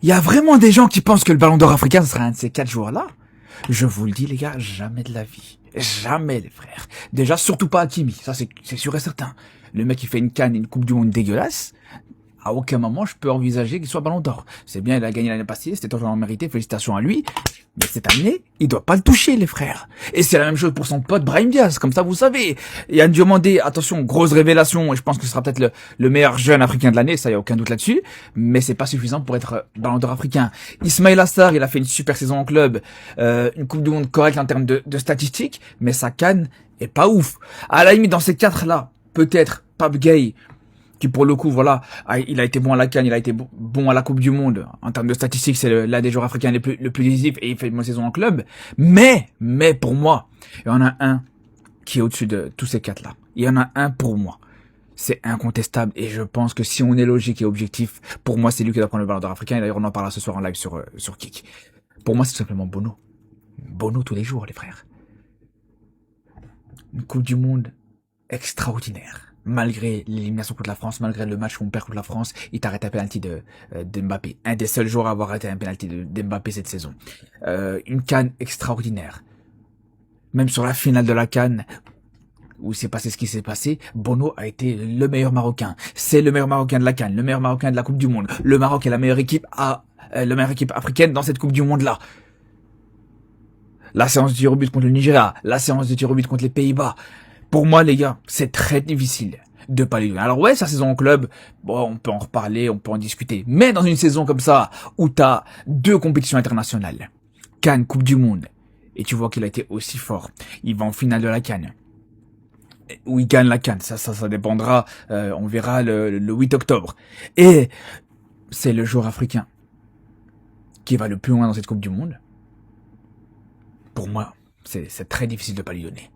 Il y a vraiment des gens qui pensent que le Ballon d'Or africain sera un de ces 4 joueurs-là. Je vous le dis, les gars, jamais de la vie. Jamais, les frères. Déjà, surtout pas Hakimi. Ça, c'est sûr et certain. Le mec, il fait une CAN et une Coupe du Monde dégueulasse. À aucun moment, je peux envisager qu'il soit Ballon d'Or. C'est bien, il a gagné l'année passée, c'était toujours mérité, félicitations à lui. Mais cette année, il doit pas le toucher, les frères. Et c'est la même chose pour son pote Brahim Diaz, comme ça, vous savez. Et Andio Mandé, attention, grosse révélation, et je pense que ce sera peut-être le meilleur jeune africain de l'année, ça y a aucun doute là-dessus. Mais c'est pas suffisant pour être Ballon d'Or africain. Ismail Assar, il a fait une super saison en club, une Coupe du Monde correcte en termes de statistiques, mais sa CAN est pas ouf. À la limite, dans ces 4-là, peut-être Pape Gueye, qui pour le coup, voilà, il a été bon à la CAN, il a été bon à la Coupe du Monde. En termes de statistiques, c'est l'un des joueurs africains le plus décisif et il fait une bonne saison en club. Mais pour moi, il y en a un qui est au-dessus de tous ces 4-là. Il y en a un pour moi. C'est incontestable et je pense que si on est logique et objectif, pour moi, c'est lui qui doit prendre le Ballon d'Or africain. Et d'ailleurs, on en parlera ce soir en live sur Kik. Pour moi, c'est tout simplement Bono. Bono tous les jours, les frères. Une Coupe du Monde extraordinaire. Malgré l'élimination contre la France, malgré le match qu'on perd contre la France, il t'arrête un penalty de Mbappé. Un des seuls joueurs à avoir arrêté un penalty de Mbappé cette saison. Une CAN extraordinaire. Même sur la finale de la CAN, où s'est passé ce qui s'est passé, Bono a été le meilleur Marocain. C'est le meilleur Marocain de la CAN, le meilleur Marocain de la Coupe du Monde. Le Maroc est la meilleure équipe africaine dans cette Coupe du Monde-là. La séance de tir au but contre le Nigeria, la séance de tir au but contre les Pays-Bas. Pour moi, les gars, c'est très difficile de pas lui donner. Alors ouais, sa saison en club, bon, on peut en reparler, on peut en discuter. Mais dans une saison comme ça, où t'as 2 compétitions internationales, CAN, Coupe du Monde, et tu vois qu'il a été aussi fort, il va en finale de la CAN, où il gagne la CAN, ça dépendra, on verra le 8 octobre. Et c'est le joueur africain qui va le plus loin dans cette Coupe du Monde. Pour moi, c'est très difficile de pas lui donner.